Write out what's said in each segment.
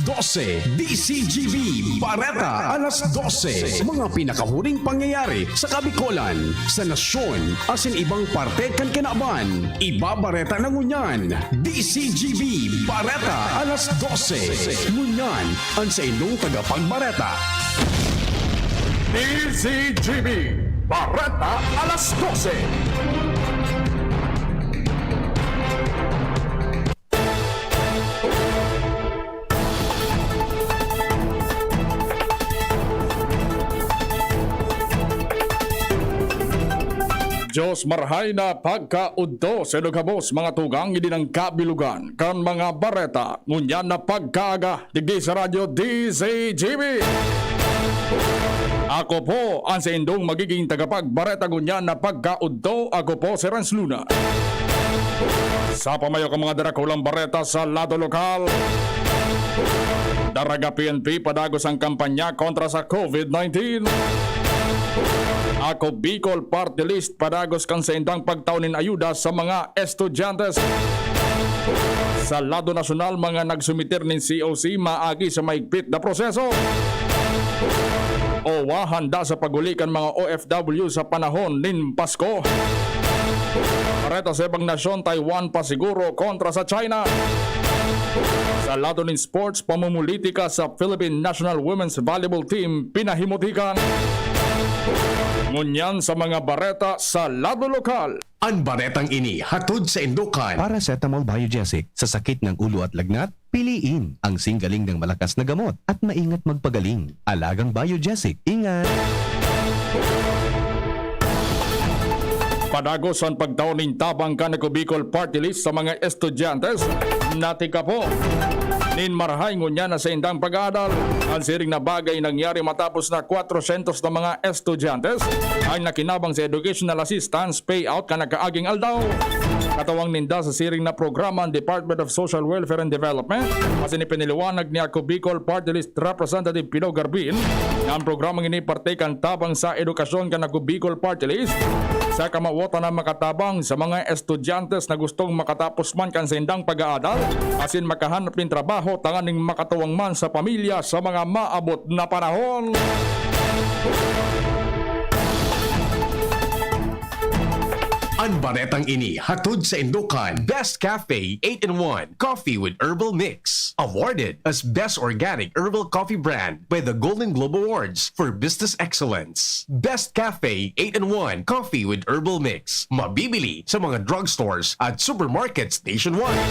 12, DCGB Bareta alas 12. Mga pinakahuling pangyayari sa Kabikolan, sa nasyon, asin ibang parte kan kinaban. Ibabareta na ngunyan, DCGB Bareta alas 12. Ngunyan, ang sa inyong tagapagbareta. DCGB Bareta alas 12. Diyos marhay na pagkaudto sa lugabos mga tugang hindi ng kabilugan kan mga bareta ngunyan na pagkaaga digdi sa radyo DCGB. Ako po ang sa indong magiging tagapagbareta ngunyan na pagkaudto. Ako po si Renz Luna. Sa pamayo ka mga darakulang bareta sa lado lokal, Daraga PNP padagos ang kampanya kontra sa COVID-19. Ako Bicol Party List padagos kan sa indang pagtaunin ayuda sa mga estudyantes. Sa lado nasyonal mga nagsumitir nin COC maagi sa maigpit na proseso. OWA handa sa pagulikan mga OFW sa panahon nin Pasko. Pareta sa ibang nasyon, Taiwan pasiguro kontra sa China. Sa lado nin sports, pamumulitika sa Philippine National Women's Volleyball Team pinahimutikan. Ngunyan sa mga bareta sa lado lokal. Ang baretang ini hatod sa Indukan. Paracetamol Biogesic sa sakit ng ulo at lagnat, piliin ang singgaling ng malakas na gamot at maingat magpagaling. Alagang Biogesic, ingat! Padagos ang pagtauning tabang Kanako Bicol Party List sa mga estudyantes. Natika po. Nin marhay ngunya na sa indang pag-aaral. Ang siring na bagay nangyari matapos na 400 na mga estudyantes ay nakinabang sa Educational Assistance Payout kanakaaging aldaw. Katawang ninda sa siring na programa ang Department of Social Welfare and Development. Kasi piniliwanag ni Ako Bicol Party List Representative Pino Garbin na ang programang ini partekan tabang sa edukasyon Kanako Bicol Party List sa kamawota na makatabang sa mga estudyantes na gustong makatapos man kan sa indang pag-aaral asin makahanap ng trabaho tanganing makatawang man sa pamilya sa mga maabot na panahon. Ang baretang ini hatod sa Indukan. Best Cafe 8-in-1 Coffee with Herbal Mix. Awarded as Best Organic Herbal Coffee Brand by the Golden Globe Awards for Business Excellence. Best Cafe 8-in-1 Coffee with Herbal Mix. Mabibili sa mga drugstores at supermarkets nationwide.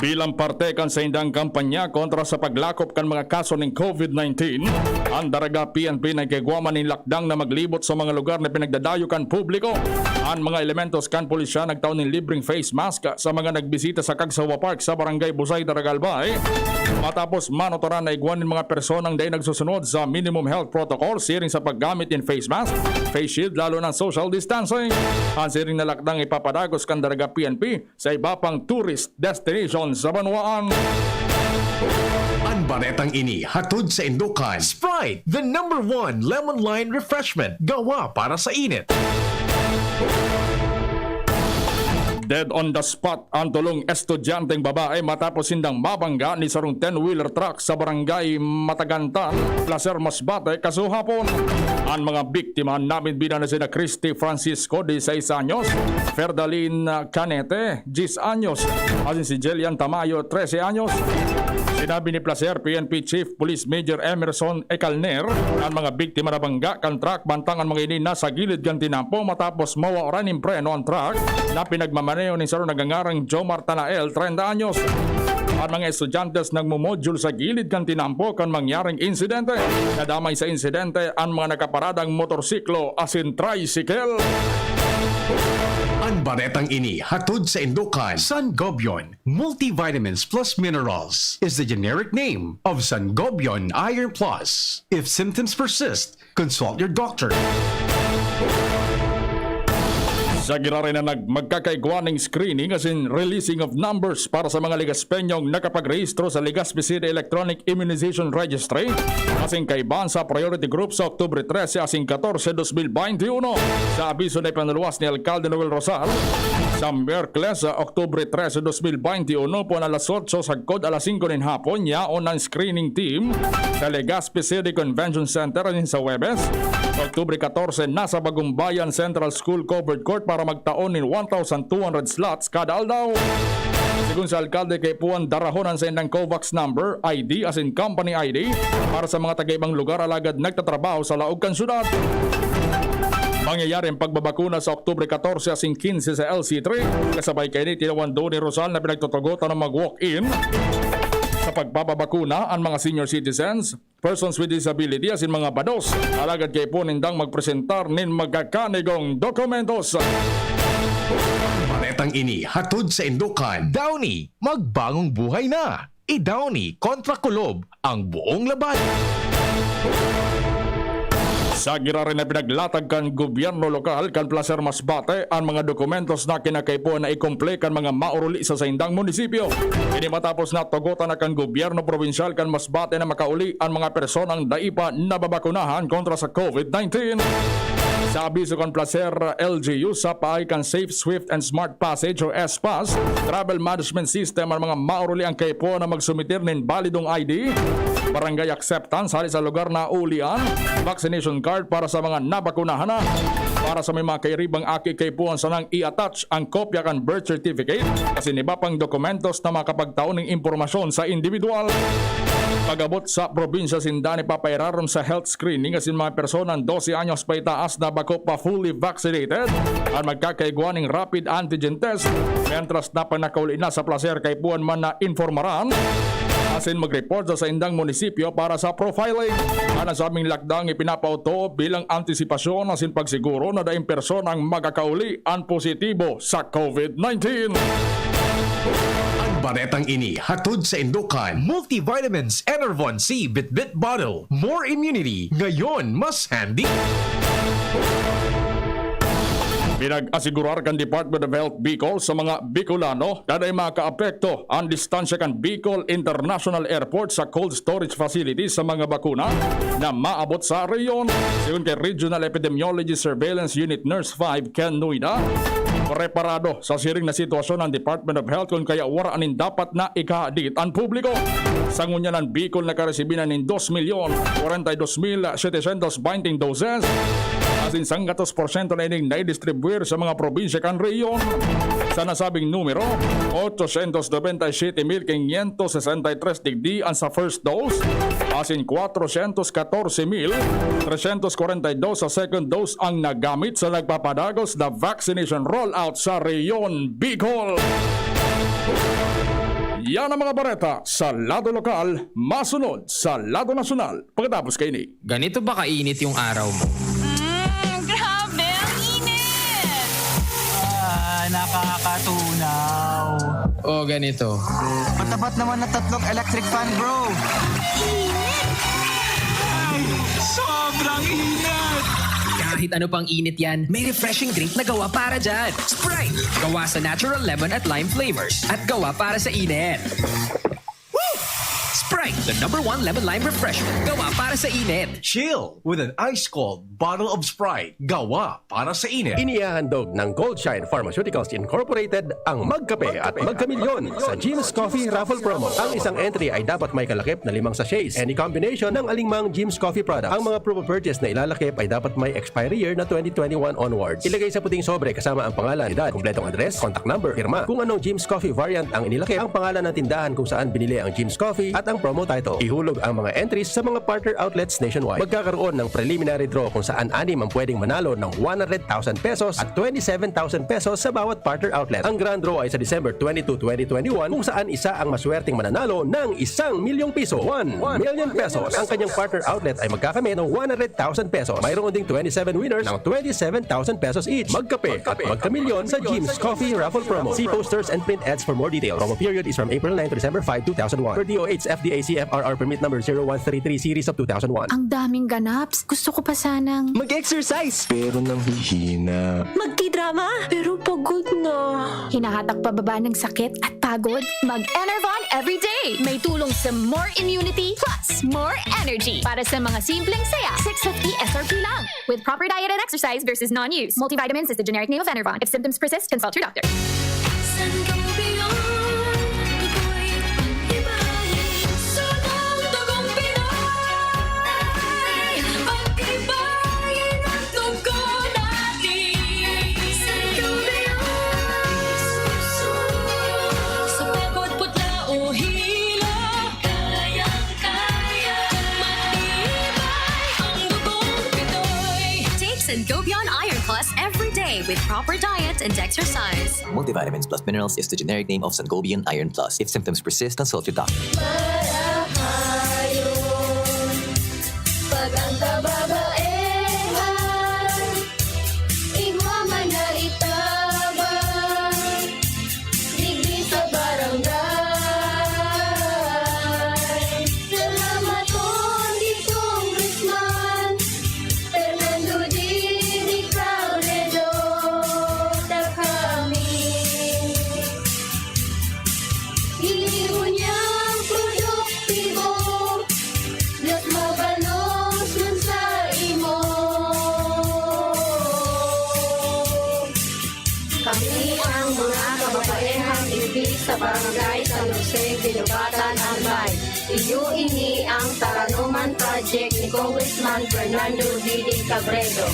Bilang parte kan sa indang kampanya kontra sa paglakop kan mga kaso ng COVID-19, ang Daraga PNP nagkagwaman ng lakdang na maglibot sa mga lugar na pinagdadayo kan publiko. Ang mga elementos kan pulisya nagtaon ng libreng face mask sa mga nagbisita sa Cagsawa Park sa Barangay Busay, Daraga Albay. Matapos manotoran na igwanin mga personang day nagsusunod sa minimum health protocol siring sa paggamit ng face mask, face shield lalo ng social distancing. Ang siring na lakdang ipapadagos kan Daraga PNP sa iba pang tourist destination sa Banwaan. Ang baretang ini hatod sa Indukan. Sprite, the #1 lemon lime refreshment. Gawa para sa init. Dead on the spot ang tulong estudyanteng babae matapos sindang mabangga ni sarong 10-wheeler truck sa barangay Matagantan, Placer Masbate, kasuhapon. Ang mga biktima namin binan na sina Christy Francisco, 16 anyos, Ferdalin Canete, 10 anyos, asin si Jelian Tamayo, 13 anyos. Sinabi ni Placer PNP Chief Police Major Emerson Ecalner ang mga biktima na bangga kan truck bantang ang mga ini nasa gilid kan tinampo matapos mawaran ng preno ang truck na pinagmamaneo ni sarong nagangarang Jomar Tanael, 30 anyos. Ang mga estudyantes nagmumodule sa gilid kan tinampo kan mangyaring insidente. Nadamay sa insidente ang mga nakaparadang motorsiklo asin tricycle. Ang baretang ini hatod sa Indukan. Sangobion Multivitamins Plus Minerals is the generic name of Sangobion Iron Plus. If symptoms persist, consult your doctor. Sa giraray na magkakaigwaning screening as in releasing of numbers para sa mga Ligaspenyong nakapag-rehistro sa Legazpi City Electronic Immunization Registry asing kaiban sa priority group sa Oktubre 13 asing 14, 2021 sa abiso na ipanuluwas ni Alcalde Noel Rosal. Sa Miyerkules, Oktubre 13, 2021 po na alas 8 sagkod alas 5 ng hapon yaon ng screening team sa Legazpi City Convention Center sa Huwebes. Oktubre 14, nasa Bagong Bayan Central School Covered Court para magtaon ng 1,200 slots kada aldaw. Sigun sa alkalde kay Puan darahonan sa indang COVAX number, ID as in company ID para sa mga taga-ibang lugar alagad nagtatrabaho sa laog kan syudad. Mangyayari ang pagbabakuna sa Oktubre 14 as in 15 sa LC3. Kasabay kay ni tinawando ni Rosal na pinagtutugotan ng mag-walk-in sa pagpapabakuna ang mga senior citizens, persons with disability as in mga bados. Alagad kay po nindang magpresentar nin magkakanigong dokumentos. Paretang ini hatod sa Indukan. Downy, magbangong buhay na. I-Downy kontra Kulob ang buong laban. Sa gira rin na pinaglatag kan gobyerno lokal kan Placer Masbate ang mga dokumentos na kinakaipo na ikomple kan mga mauruli sa saindang munisipyo. Ini matapos na tugutan na kan gobyerno provinsyal kan Masbate na makauli ang mga personang daipa na babakunahan kontra sa COVID-19. Sa abiso kan Placer LGU sa paay kan Safe, Swift and Smart Passage o SPAS Travel Management System ang mga mauruli ang kaipo na magsumitir nin balidong ID, barangay acceptance hali sa lugar na ulian, vaccination card para sa mga nabakunahan na. Para sa may mga kairibang aki kaipuan sanang i-attach ang kopya kan birth certificate kasi iba pang dokumentos na makapagtaon ng impormasyon sa individual. Pagabot sa probinsya sindani papairarom sa health screening asin mga personang 12 anyos pa itaas na bako pa fully vaccinated at magkakaigwa ng rapid antigen test mentras na panakauli na sa Placer kaipuan man na informaran asin mag-report sa indang munisipyo para sa profiling. Anan sa aming lakdang ipinapauto bilang antisipasyon asin pagsiguro na daing personang magkakauli ang positibo sa COVID-19. Ang baretang ini hatod sa Indukan. Multivitamins Enervon C Bit-Bit Bottle. More immunity. Ngayon, mas handy. Pinag-asigurar kan Department of Health Bicol sa mga Bicolano na ay makaapekto ang distansya kan Bicol International Airport sa cold storage facilities sa mga bakuna na maabot sa reyon. Siyon kay Regional Epidemiology Surveillance Unit Nurse 5 Ken Nuida, preparado sa siring na sitwasyon ng Department of Health kung kaya waraanin dapat na ikahadit ang publiko. Sa ngunya ng Bicol na karesibinan ng 2,042,720 doses asin 100% na ining naidistribuir sa mga probinsya kan reyon. Sa nasabing numero, 897,563 digdi ang sa first dose, asin 414,342 sa second dose ang nagamit sa nagpapadagos na vaccination rollout sa reyon Bicol. Yan ang mga bareta sa lado lokal, masunod sa lado nasyonal. Pagkatapos kay ni. Ganito ba kainit yung araw mo? Grabe, ang init! Nakakatunaw. O ganito. Matapat naman na 3 electric fan, bro. Sobrang init! Kahit ano pang init yan, may refreshing drink na gawa para dyan. Sprite! Gawa sa natural lemon at lime flavors at gawa para sa init. Woo! Sprite, the #1 lemon lime refreshment. Gawa para sa init. Chill with an ice-cold bottle of Sprite. Gawa para sa init. Inihahandog ng Goldshine Pharmaceuticals Incorporated ang Magkape at Magkamilyon sa Jim's Coffee Raffle Promo. Ang isang entry ay dapat may kalakip na 5 sachets. Any combination ng alingmang Jim's Coffee product. Ang mga proof of purchase na ilalakip ay dapat may expiry year na 2021 onwards. Ilagay sa puting sobre kasama ang pangalan, edad, kumpletong address, contact number, firma. Kung anong Jim's Coffee variant ang inilakip, ang pangalan ng tindahan kung saan binili ang Jim's Coffee at ang promo title. Ihulog ang mga entries sa mga partner outlets nationwide. Magkakaroon ng preliminary draw kung saan 6 ang pwedeng manalo ng 100,000 pesos at 27,000 pesos sa bawat partner outlet. Ang grand draw ay sa December 22, 2021 kung saan isa ang maswerteng mananalo ng 1,000,000 piso. 1 million pesos. Ang kanyang partner outlet ay magkakamit ng 100,000 pesos. Mayroon ding 27 winners ng 27,000 pesos each. Magkape at magkamilyon sa Jim's Coffee Raffle Promo. See posters and print ads for more details. Promo period is from April 9 to December 5, 2001. Per DOH FDA CFRR permit number 0133 series of 2001. Ang daming ganaps. Gusto ko pa sanang Mag-exercise pero nang hihina. Magti-drama, pero pagod na. hinahatak pababa ng sakit at pagod. Mag-Enervon everyday. May tulong sa more immunity plus more energy. Para sa mga simpleng saya, 650 SRP lang. With proper diet and exercise versus non-use. Multivitamins is the generic name of Enervon. If symptoms persist, consult your doctor. Sangobion Iron Plus every day with proper diet and exercise. Multivitamins plus minerals is the generic name of Sangobion Iron Plus. If symptoms persist, consult your doctor. Kami ang mga kababaehang ibig sa barangay San Jose, Dilugatan, Albay. Ini ang Taranuman Project ni Congressman Fernando Didi Cabredo.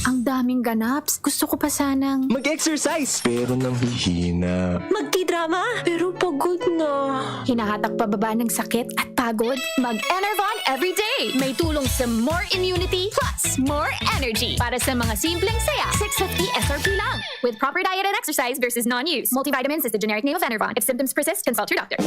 Ang daming ganaps. Gusto ko pa sanang... Mag-exercise! Pero nang hihina. Magti-drama, pero pagod na. Hinahatak pababa ng sakit at pagod? Mag-Enervon everyday! May tulong sa more immunity plus more energy. Para sa mga simpleng saya, 650 SRP lang. With proper diet and exercise versus non-use. Multivitamins is the generic name of Enervon. If symptoms persist, consult your doctor.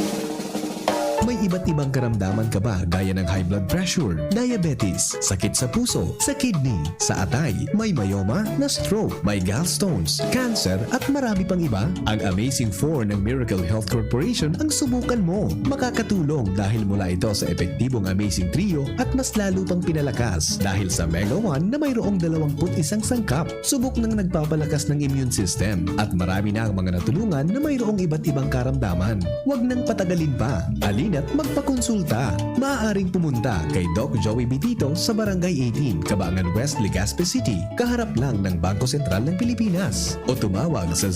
May iba't ibang karamdaman ka ba gaya ng high blood pressure, diabetes, sakit sa puso, sa kidney, sa atay, may myoma, na stroke, may gallstones, cancer at marami pang iba? Ang Amazing 4 ng Miracle Health Corporation ang subukan mo. Makakatulong dahil mula ito sa epektibong Amazing Trio at mas lalo pang pinalakas dahil sa Mega 1 na mayroong 21 sangkap. Subok ng nagpapalakas ng immune system at marami na ang mga natulungan na mayroong iba't ibang karamdaman. Huwag nang patagalin pa. Alina't magpakonsulta. Maaaring pumunta kay Doc Joey Bitito sa Barangay 18, Cabangan West, Legazpi City, kaharap lang ng Bangko Sentral ng Pilipinas. O tumawag sa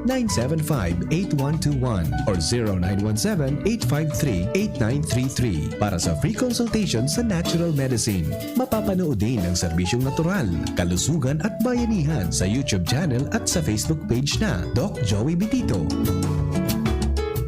0998-975-8121 or 0917-853-8933 para sa free consultation sa natural medicine. Mapapanood din ang serbisyong natural, kalusugan at bayanihan sa YouTube channel at sa Facebook page na Doc Joey Bitito.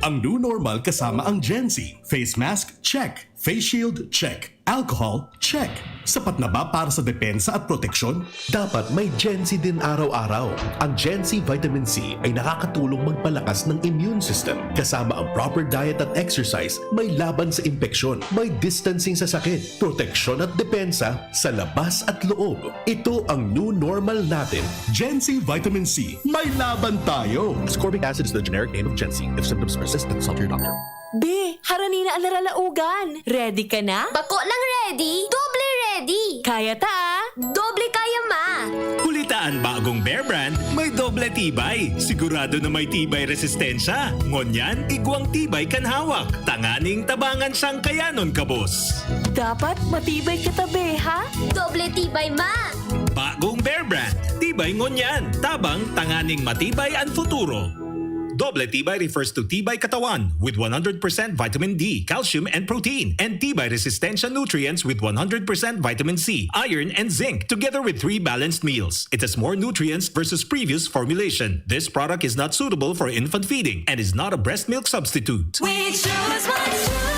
Ang new normal kasama ang Gen-Z. Face mask? Check. Face shield? Check. Alcohol? Check. Sapat na ba para sa depensa at proteksyon? Dapat may Gen-Z din araw-araw. Ang Gen-Z Vitamin C ay nakakatulong magpalakas ng immune system. Kasama ang proper diet at exercise, may laban sa impeksyon, may distancing sa sakit, proteksyon at depensa sa labas at loob. Ito ang new normal natin. Gen-Z Vitamin C. May laban tayo! Ascorbic acid is the generic name of Gen-Z. If symptoms persist, consult your doctor. Be, harani na ang naralaugan. Ready ka na? Bako lang ready? Doble ready! Kaya ta? Doble kaya ma! Kulitaan bagong Bear Brand, may doble tibay. Sigurado na may tibay resistensya. Ngunyan, igwang tibay kan hawak. Tanganing tabangan siyang kayanon kabos. Dapat matibay ka tabi, ha? Doble tibay ma! Bagong Bear Brand, tibay ngunyan. Tabang tanganing matibay ang futuro. Doble tibay refers to tibay katawan with 100% vitamin D, calcium, and protein, and tibay resistensya nutrients with 100% vitamin C, iron, and zinc, together with 3 balanced meals. It has more nutrients versus previous formulation. This product is not suitable for infant feeding and is not a breast milk substitute. We choose what's true.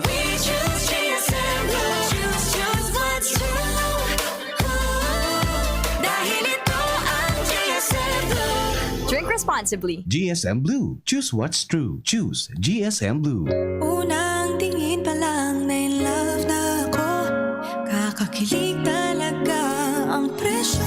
We choose GSM Blue. Choose what's true. Dahil ito ang GSM Blue. Drink responsibly. GSM Blue. Choose what's true. Choose GSM Blue. Unang tingin pa lang na in love na ako. Kakakilig talaga ang presyo.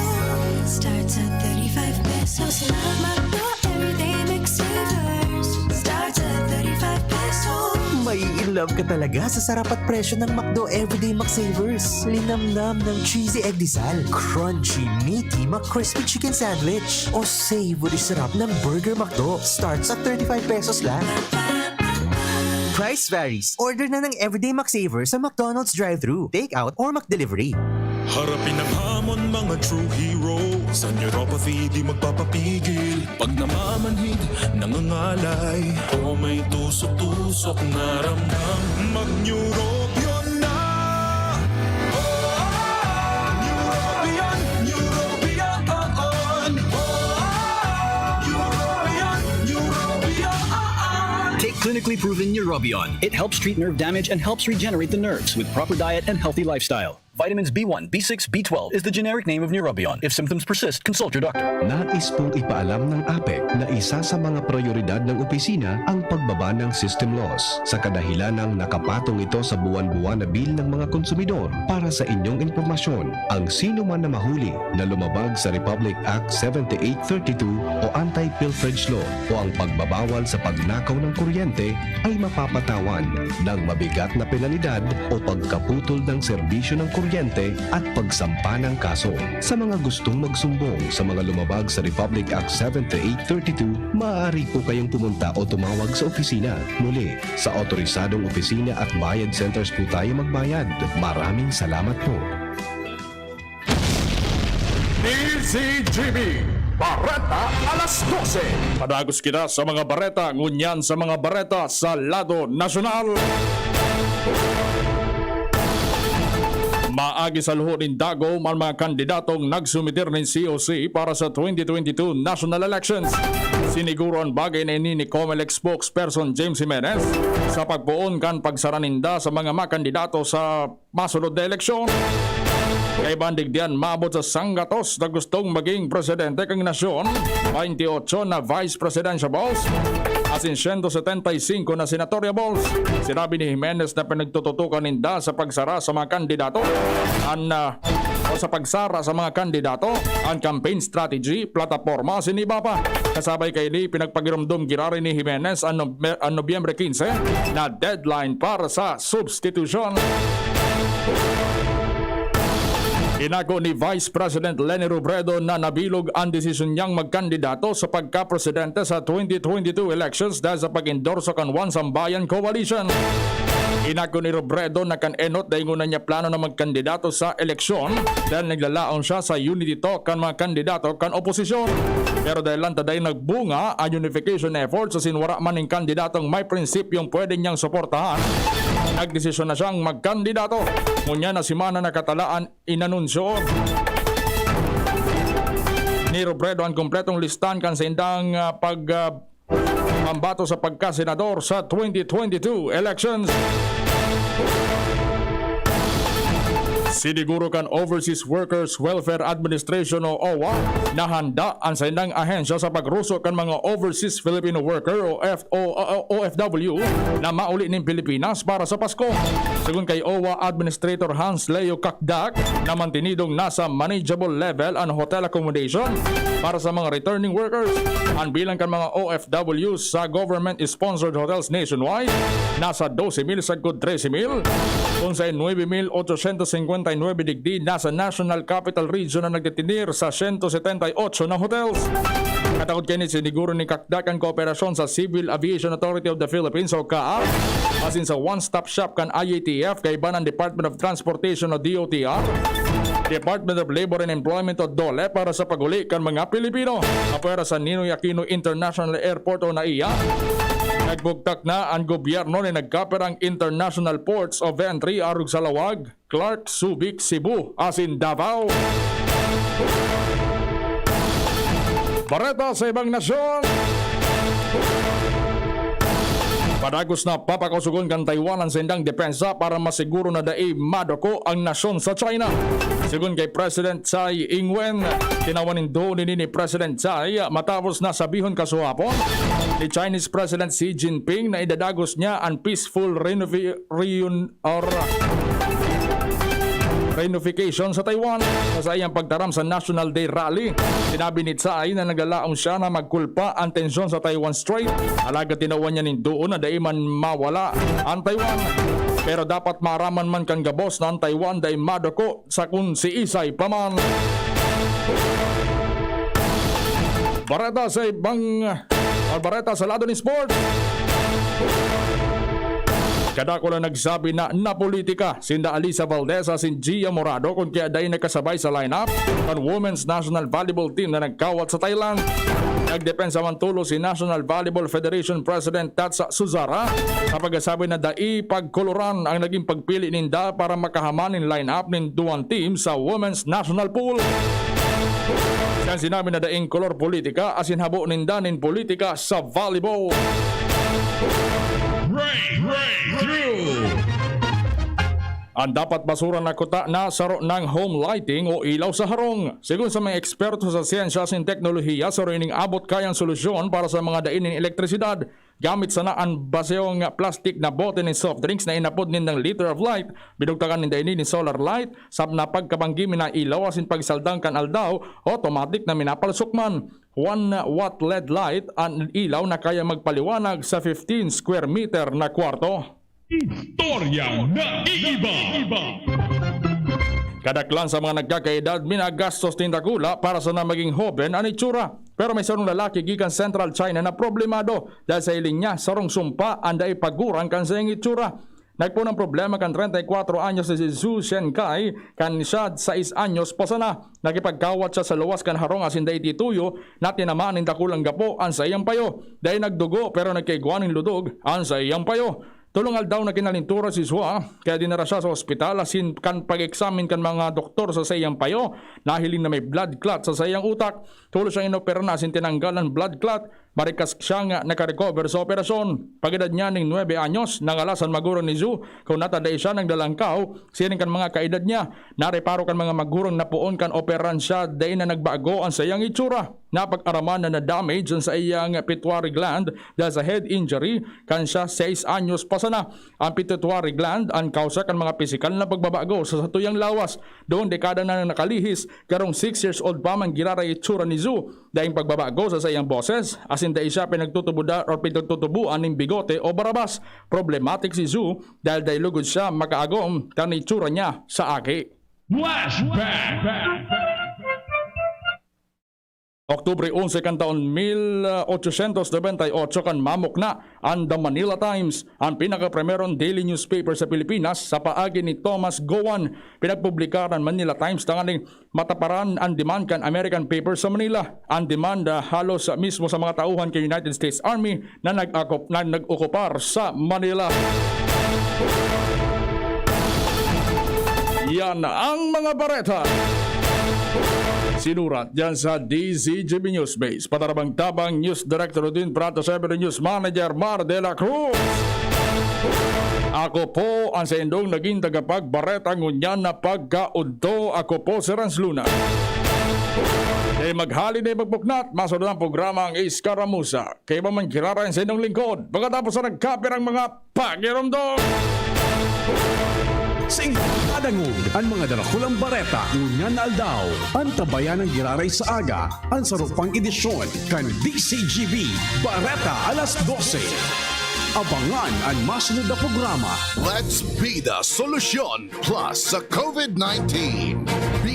Starts at 35 pesos lang. Magno everyday mix savers. Starts at 35 pesos. May in love ka talaga sa sarap at presyo ng McDo Everyday McSavers. Linamnam ng cheesy egg disal, crunchy, meaty McCrispy chicken sandwich, o savory sarap ng Burger McDo. Starts at 35 pesos lang. Price varies. Order na ng Everyday McSavers sa McDonald's drive-thru, take-out, or McDelivery. Harapin ang hamon, mga true hero. Sa neuropathy di magpapapigil. Pag namamanhid, nangangalay, o may tusok-tusok na ramdam, mag-Neurobion na. Neurobion, Neurobion on. Neurobion. Take clinically proven Neurobion. It helps treat nerve damage and helps regenerate the nerves with proper diet and healthy lifestyle. Vitamins B1, B6, B12 is the generic name of Neurobion. If symptoms persist, consult your doctor. Nais pong ipaalam ng APEC na isa sa mga prioridad ng opisina ang pagbaba ng system loss sa kadahilan ng nakapatong ito sa buwan-buwan na bill ng mga konsumidor. Para sa inyong impormasyon, ang sino man na mahuli na lumabag sa Republic Act 7832 o Anti-Pilferage Law o ang pagbabawal sa pagnakaw ng kuryente ay mapapatawan ng mabigat na penalidad o pagkaputol ng serbisyo ng kuryente at pagsampa ng kaso. Sa mga gustong magsumbong sa mga lumabag sa Republic Act 7832, maaari po kayong pumunta o tumawag sa opisina. Muli, sa otorisadong opisina at bayad centers po tayo magbayad. Maraming salamat po. DCGB Bareta alas 12. Padagos kita sa mga bareta, ngunyan sa mga bareta sa lado nasyonal. Maagi sa luhurin dago ang mga kandidatong nagsumitir ng COC para sa 2022 national elections. Siniguro ang bagay na ini ni COMELEC spokesperson James Jimenez sa pagpuon kan pagsaraninda sa mga makandidato sa masunod na eleksyon. Kay bandig diyan maabot sa sanggatos na gustong maging presidente kang nasyon, 28 na vice presidential balls, asin 175 na senatorial balls. Sinabi ni Jimenez na pinagtututukan ninda sa pagsara sa mga kandidato o sa pagsara sa mga kandidato ang campaign strategy, plataforma, siniba pa. Kasabay kay ni pinagpagirumdum girari ni Jimenez ang Nobyembre 15 na deadline para sa substitution. Inako ni Vice President Leni Robredo na nabilog ang desisyon niyang magkandidato sa pagka-presidente sa 2022 elections dahil sa pag-endorso kan One Sambayan Coalition. Inako ni Robredo na kan-enot dahil nguna niya plano na magkandidato sa eleksyon dahil naglalaon siya sa unity talk kan mga kandidato kan oposisyon. Pero dahil lang taday nagbunga ang unification effort sa sinwara man ng kandidatong may prinsipyong pwede niyang suportahan, nagdesisyon na siyang magkandidato. Ngunya na simana nakatalaan inanunsyo ni Robredo ang kompletong listan kan sa indang pambato sa pagkasenador sa 2022 elections. Siniguro kan Overseas Workers Welfare Administration o OWA na handa ang saindang ahensya sa pagrusok kan mga Overseas Filipino Worker o OFW na mauli ng Pilipinas para sa Pasko. Sigun kay OWA Administrator Hans Leo Kakdak na mantinidong nasa manageable level ang hotel accommodation para sa mga returning workers. Ang bilang kan mga OFW sa government-sponsored hotels nationwide nasa 12,000 sagod 13,000 kung sa 9,859 digdi nasa National Capital Region na nagtitinir sa 178 na hotels. Katakot kayo siniguro ni Kakdak ang kooperasyon sa Civil Aviation Authority of the Philippines o CAAP asin sa one-stop shop kan IATF kay iba ng Department of Transportation o DOTR, Department of Labor and Employment o DOLE para sa paguli kan mga Pilipino kapwera sa Ninoy Aquino International Airport o NAIA. Nagbugtak na ang gobyerno na nagkaperang international ports of entry arug sa Lawag, Clark, Subic, Cebu, asin Davao. Bareta sa ibang nasyon. Padagos na papakausugon kan Taiwan ang sendang depensa para masiguro na dai madoko ang nasyon sa China. Sigun kay President Tsai Ing-wen, tinawanin doon ni President Tsai matapos na sabihon kasuhapon ni Chinese President Xi Jinping na idadagos niya ang peaceful reunification sa Taiwan. Sa iyang pagtaram sa National Day Rally, sinabi ni Tsai na nagalaong siya na magkulpa ang tensyon sa Taiwan Strait. Alaga tinawan niya nin doon na daiman mawala ang Taiwan. Pero dapat maraman man kang gabos na ang Taiwan day madoko sa kung si Isay paman. Bareta sa Bareta sa lado ni sports. Kadako na nagsabi na politika sinda Alisa Valdez at Gia Morado kung kaya dahil nagkasabay sa lineup ng Women's National Volleyball Team na nagkawat sa Thailand. Nagdepensa man tulo si National Volleyball Federation President Tatsa Suzara sa pagkasabi na dai pagkoloran ang naging pagpili ninda para makahamanin lineup ng duwang team sa Women's National Pool. Siya sinabi na daing kolor politika asin habo ninda nin politika sa volleyball. Ang dapat basura na kuta na saro ng home lighting o ilaw sa harong. Sigun sa mga eksperto sa siyensya at teknolohiya, saro ining abot kayang solusyon para sa mga dain ng elektrisidad. Gamit sana ang basehong plastic na bote ng soft drinks na inapod ng liter of light. Bidugtakan ng dainin ni solar light. Sab na pagkabanggi na ilaw asin pagsaldang kan aldaw, automatic na minapalsok man. 1 watt LED light ang ilaw na kaya magpaliwanag sa 15 square meter na kwarto. Istorya na iiba. Kadaklan sa mga nagkakaedad minagastos din dakula para sa na maging hoben ang itsura. Pero may sarong lalaki gikan Central China na problemado dahil sa iling niya sarong sumpa anday pagurang kan sa iyang itsura. Nagpunang problema kan 34 anyos si Zhu Shenkai kan siya 6 anyos pa sana. Nagipagkawat siya sa luwas kan harong asin day tituyo na tinamaan ng dakulang gapo ang sa iyang payo. Dahil nagdugo pero nagkaiguan ng ludog ang sa iyang payo. Tulungal daw na kinalintura si Zhua kaya dinara siya sa ospital asin kan pag-examine kan mga doktor sa sayang payo nahiling na may blood clot sa sayang utak. Tulo siyang inopera na asin tinanggal ang blood clot. Marikas siya nga nakarecover sa operasyon. Pag-edad niya ng 9 anyos, nangalasan maguro ni Zhu kung nataday siya ng dalangkaw sining kan mga kaedad niya. Nareparo kan mga magurong na puon kan operan siya day na nagbago ang sayang itsura. Napag-araman na damage sa iyang pituitary gland dahil sa head injury kan siya 6 anyos pa sana. Ang pituitary gland ang kausa kan mga pisikal na pagbabago sa satuyang lawas. Doon dekada na nakalihis karong 6 years old pa man giraray itsura ni Zhu dahil pagbabago sa sayang boses asin dahil siya pinagtutubuan ng bigote o barabas. Problematic si Zhu dahil lugod siya makaagom kan itsura niya sa aki. Oktubre 11 kan taon 1898 kan mamok na ang The Manila Times, ang pinaka-primerong daily newspaper sa Pilipinas sa paagi ni Thomas Gowan. Pinagpublikaran Manila Times tanganing mataparan ang demand kan American paper sa Manila. Ang demand halos mismo sa mga tauhan kay United States Army na nag-okupar sa Manila. Yan ang mga bareta. Sinurat dyan sa DZGB News Base. Patarabang-tabang News Director din Prato 7 News Manager Mar de la Cruz. Ako po ang sa indong naging tagapagbareta ngunyan na pagkaudto. Ako po si Rans Luna. Kaya mag-holiday magbuknat, masunod ang programa ang Iskaramusa. Kaya ba man kirarayan sa indong lingkod. Pagkatapos na nagkapir ang mga pakiramdam. Sing adangog ang mga dalakulang bareta ngunyan aldaw. Ang tabayan ng giraray sa aga. Ang sarupang edisyon kan DCGB Bareta alas 12. Abangan ang masunod na programa. Let's be the solution plus sa COVID-19. B.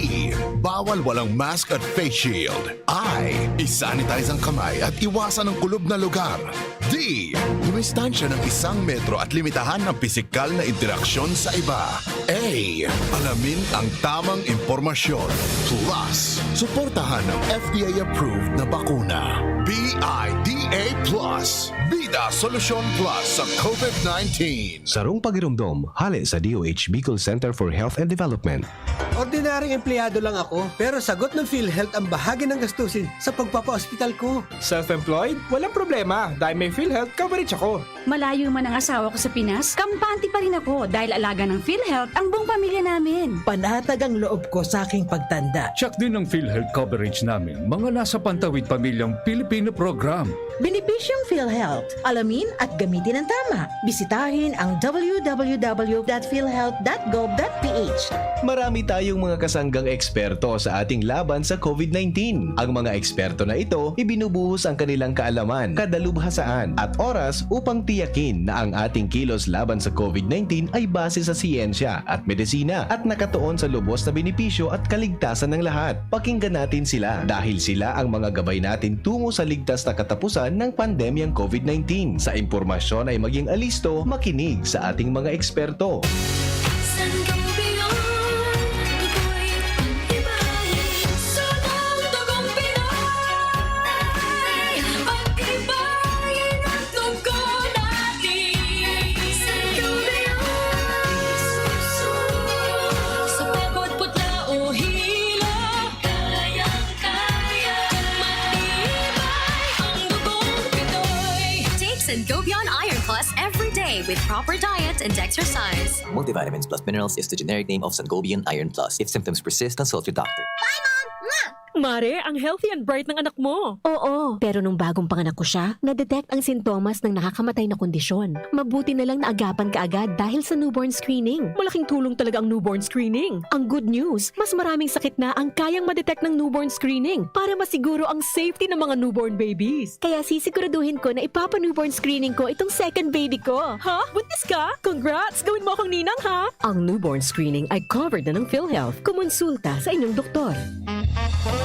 Bawal walang mask at face shield. I. Isanitize ang kamay at iwasan ang kulob na lugar. D. Dumistansya ng 1 metro at limitahan ng pisikal na interaksyon sa iba. A. Alamin ang tamang impormasyon. Plus, suportahan ng FDA-approved na bakuna. BIDA Plus. Bida Solusyon Plus sa COVID-19. Sarong pagirumdom, hali sa DOH Bicol Center for Health and Development. Ordinaryong empleyado lang ako, pero sagot ng PhilHealth ang bahagi ng gastusin sa pagpapa-hospital ko. Self-employed? Walang problema dahil may PhilHealth coverage ako. Malayo man ang asawa ko sa Pinas, kampante pa rin ako dahil alaga ng PhilHealth ang buong pamilya namin. Panatag ang loob ko sa aking pagtanda. Check din ang PhilHealth coverage namin, mga nasa Pantawid Pamilyang Pilipino Program. Benepisyong PhilHealth. Alamin at gamitin ng tama. Bisitahin ang www.philhealth.gov.ph. Marami tayong mga kasanggang eksperto sa ating laban sa COVID-19. Ang mga eksperto na ito, ibinubuhos ang kanilang kaalaman, kadalubhasaan at oras upang tiyakin na ang ating kilos laban sa COVID-19 ay base sa siyensya at medisina at nakatuon sa lubos na benepisyo at kaligtasan ng lahat. Pakinggan natin sila dahil sila ang mga gabay natin tungo sa ligtas na katapusan ng pandemyang COVID-19. Sa impormasyon ay maging alisto, makinig sa ating mga eksperto. Sangobion Iron Plus every day with proper diet and exercise. Multivitamins plus minerals is the generic name of Sangobion Iron Plus. If symptoms persist, consult your doctor. Mare, ang healthy and bright ng anak mo. Oo, pero nung bagong panganak ko siya, na-detect ang sintomas ng nakakamatay na kondisyon. Mabuti na lang naagapan ka agad dahil sa newborn screening. Malaking tulong talaga ang newborn screening. Ang good news, mas maraming sakit na ang kayang ma-detect ng newborn screening para masiguro ang safety ng mga newborn babies. Kaya sisiguraduhin ko na ipapa-newborn screening ko itong second baby ko. Ha? Buntis ka? Congrats! Gawin mo akong ninang, ha? Ang newborn screening ay covered na ng PhilHealth. Kumonsulta sa inyong doktor.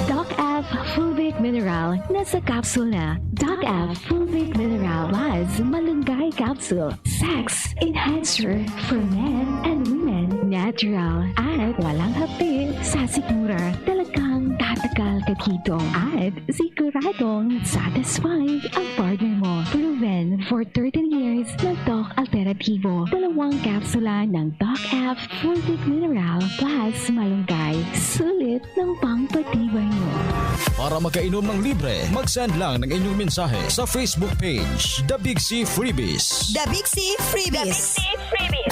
Doc F Fulvic Mineral nasa capsule na. Doc F Fulvic Mineral Plus Malunggay Capsule. Sex Enhancer for men and women. Natural at walang hapdi. Sa sigura talagang tatagal ka dito. At siguradong satisfied ang partner mo. Proven for 13 years ng Doc Alternativo. 2 kapsula ng Doc F Fulvic Mineral Plus Malunggay. Sulit ng pangpatibay mo. Para makainom ng libre, mag-send lang ng inyong mensahe sa Facebook page, The Big C Freebies. The Big C Freebies.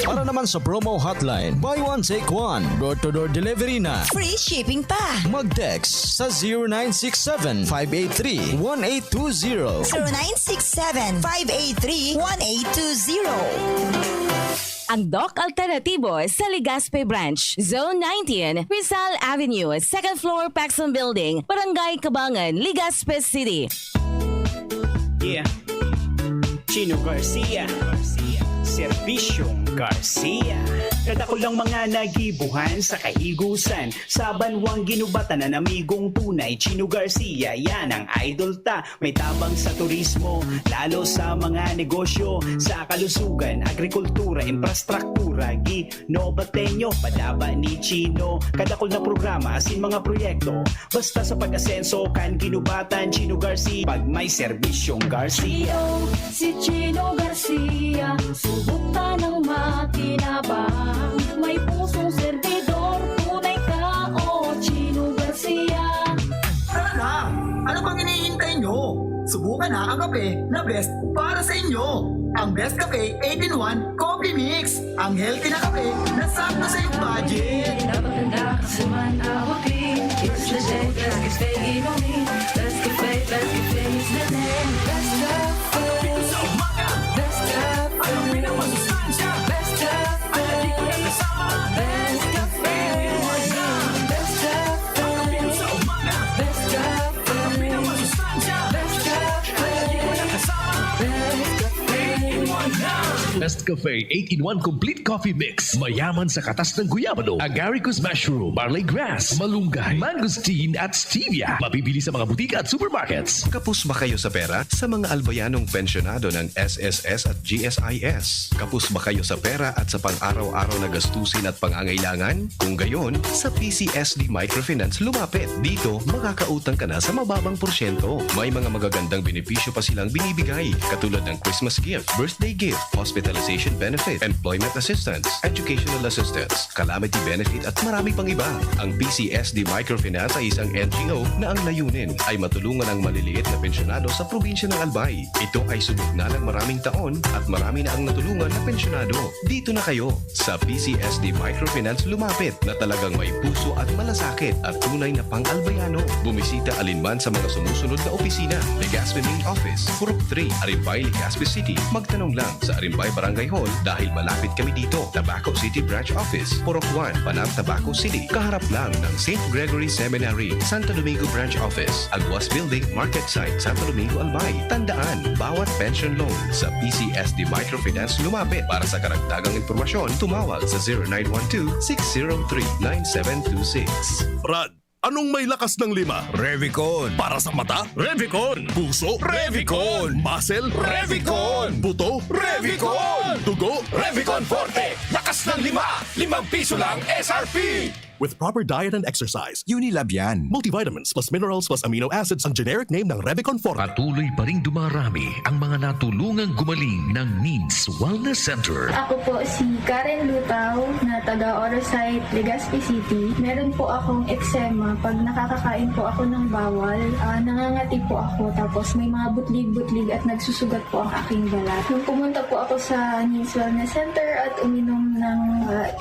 Para naman sa promo hotline, buy one take one, door-to-door delivery na. Free shipping pa. Mag-text sa 0967-583-1820. 0967-583-1820. Ang Doc Alternativo sa Legazpi Branch, Zone 19, Rizal Avenue, 2nd floor, Paxson Building, Barangay Cabangan, Legazpi City. Yeah. Chino Garcia. Serbisyong Garcia. Kadako lang mga nagibuhan sa kahigusan. Sa banwang ginubatan na namigong tunay. Chino Garcia, yan ang idol ta. May tabang sa turismo, lalo sa mga negosyo. Sa kalusugan, agrikultura, infrastruktura. Ginobatenyo, padaba ni Chino. Kadakol na programa, asin mga proyekto. Basta sa pag-asenso, kan ginubatan, Chino Garcia. Pag may serbisyong Garcia. Si Chino Garcia, subukta ng makinabang. May pusong servidor, tunay ka o Chino Garcia. Tara na! Ano bang hinihintay nyo? Subukan na ang kape na best para sa inyo. Ang Best Cafe 8-in-1 Coffee Mix. Ang healthy na kape na sakto sa iyong budget. Napaganda kasi man awakin. It's legit, let's get fake on me. Best Cafe is the name. Best Cafe. Best Cafe. Best Cafe. Best Cafe. Best Best Cafe 8-in-1 Complete Coffee Mix. Mayaman sa katas ng guyabano, agaricus mushroom, barley grass, malunggay, mangosteen at stevia. Mabibili sa mga butika at supermarkets. Kapos ba kayo sa pera? Sa mga albayanong pensyonado ng SSS at GSIS. Kapos ba kayo sa pera at sa pang-araw-araw na gastusin at pangangailangan? Kung gayon, sa PCSD Microfinance lumapit. Dito, makakautang ka na sa mababang porsyento. May mga magagandang benepisyo pa silang binibigay, katulad ng Christmas gift, birthday gift, hospitalization immunization benefit, employment assistance, educational assistance, calamity benefit at marami pang iba. Ang PCSD Microfinance ay isang NGO na ang layunin ay matulungan ang maliliit na pensyonado sa probinsya ng Albay. Ito ay subok na ng maraming taon at marami na ang natulungan na pensyonado. Dito na kayo sa PCSD Microfinance lumapit na talagang may puso at malasakit at tunay na pang-albayano. Bumisita alinman sa mga sumusunod na opisina. Legazpi Main Office, Purok 3, Arimbay, Legazpi City. Magtanong lang sa Arimbay Barangay Hall dahil malapit kami dito. Tabaco City Branch Office, Purok 1, Panam, Tabaco City. Kaharap lang ng St. Gregory Seminary, Santo Domingo Branch Office, Aguas Building, Market Site, Santo Domingo, Albay. Tandaan, bawat pension loan sa PCSD Microfinance lumapit. Para sa karagdagang impormasyon, tumawag sa 0912-603-9726. Brad, anong may lakas ng 5? Revicon. Para sa mata? Revicon. Puso? Revicon. Muscle? Revicon. Buto? Revicon. Dugo? Revicon Forte. Lakas ng 5. 5 piso lang SRP. With proper diet and exercise, Unilab yan. multivitamins plus minerals plus amino acids ang generic name ng Revicon Forte. Patuloy pa rin dumarami ang mga natulungang gumaling ng Needs Wellness Center. Ako po si Karen Lutaw na taga Orosite, Legazpi City. Meron po akong eczema. Pag nakakakain po ako ng bawal, nangangati po ako. Tapos may mga butlig-butlig at nagsusugat po ang aking balat. Nung pumunta po ako sa Needs Wellness Center at uminom ng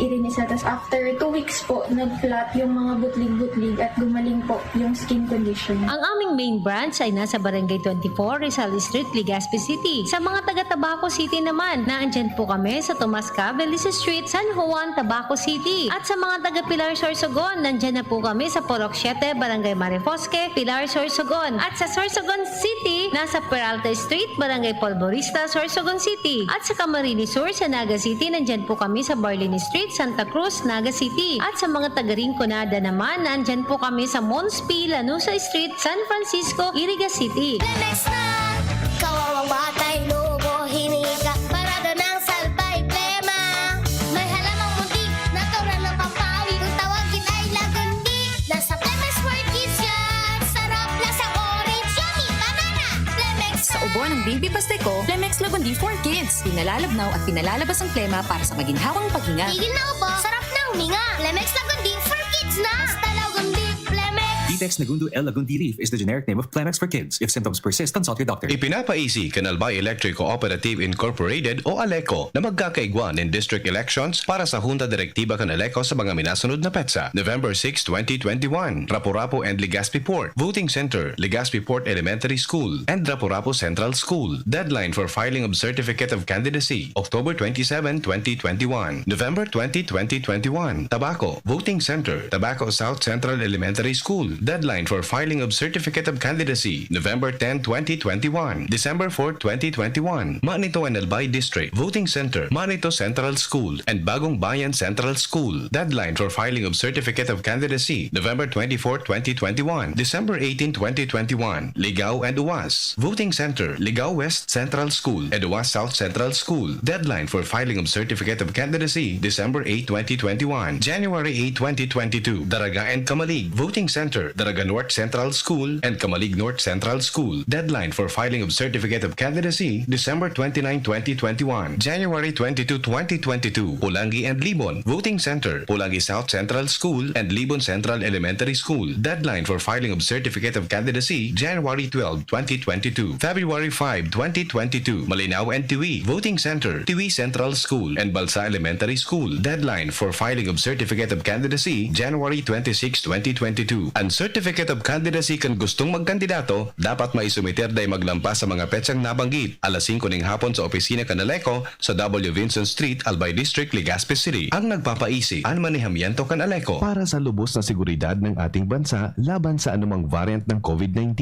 Irinisa, tapos after 2 weeks po, nag-flat yung mga butlig-butlig at gumaling po yung skin condition. Ang aming main branch ay nasa Barangay 24, Rizal Street, Legazpi City. Sa mga taga Tabaco City naman, naandyan po kami sa Tomas Cabelis Street, San Juan, Tabaco City. At sa mga taga Pilar Sorsogon, nandyan na po kami sa Purok 7, Barangay Marifosque, Pilar Sorsogon. At sa Sorsogon City, nasa Peralta Street, Barangay Polvorista, Sorsogon City. At sa Camarines Sur, sa Naga City, nandyan po kami sa Barlini Street, Santa Cruz, Naga City. At sa mga taga Rinconada naman, nandyan po kami sa Monspi, Lanusa Street, San Francisco, Iriga City. Lemex na! Kawawang batay, lubo, hinika, parada ng salbay, plema. May halamang muntik, natural ng pampawi, kung tawagin ay lagundi. Nasa Lemex for Kids yan, sarap lasang orange, yummy, banana. Lemex Sa ubo ng baby pasteco, Lemex Lagundi for Kids. Pinalalabnaw at pinalalabas ang plema para sa maginhawang paghinga. Tigil na ubo, sarap na huminga. Lemex Lagundi for Kids na! Basta Lagundi, Lemex. Detex Nagundo L. Lagundi Leaf is the generic name of Plemex for kids. If symptoms persist, consult your doctor. Ipinapaisi kan Albay Electric Cooperative Incorporated o ALECO na magkakaigwan in district elections para sa Junta Direktiba kan ALECO sa mga minasunod na petsa. November 6, 2021, Rapu-Rapu and Legazpi Port. Voting Center, Legazpi Port Elementary School and Rapu-Rapu Central School. Deadline for filing of Certificate of Candidacy, October 27, 2021. November 20, 2021, Tabaco. Voting Center, Tabaco South Central Elementary School. Deadline for filing of Certificate of Candidacy, November 10, 2021. December 4, 2021. Manito and Albay District. Voting Center, Manito Central School and Bagong Bayan Central School. Deadline for filing of Certificate of Candidacy, November 24, 2021. December 18, 2021. Ligao and Uwas. Voting Center, Ligao West Central School and Uwas South Central School. Deadline for filing of Certificate of Candidacy, December 8, 2021. January 8, 2022. Daraga and Kamalig. Voting Center, Daraga North Central School and Kamalig North Central School. Deadline for filing of Certificate of Candidacy, December 29, 2021. January 22, 2022. Pulangi and Libon. Voting Center, Pulangi South Central School and Libon Central Elementary School. Deadline for filing of Certificate of Candidacy, January 12, 2022. February 5, 2022. Malinao and Tiwi. Voting Center, Tiwi Central School and Balsa Elementary School. Deadline for filing of Certificate of Candidacy, January 26, 2022. Ang Certificate of Candidacy kan gustong magkandidato, dapat maisumiter day maglampas sa mga petsang nabanggit. Alas 5 ng hapon sa opisina kan ALECO sa W. Vinson Street, Albay District, Legazpi City. Ang nagpapaisi, ang manihamiento kan ALECO. Para sa lubos na seguridad ng ating bansa laban sa anumang variant ng COVID-19,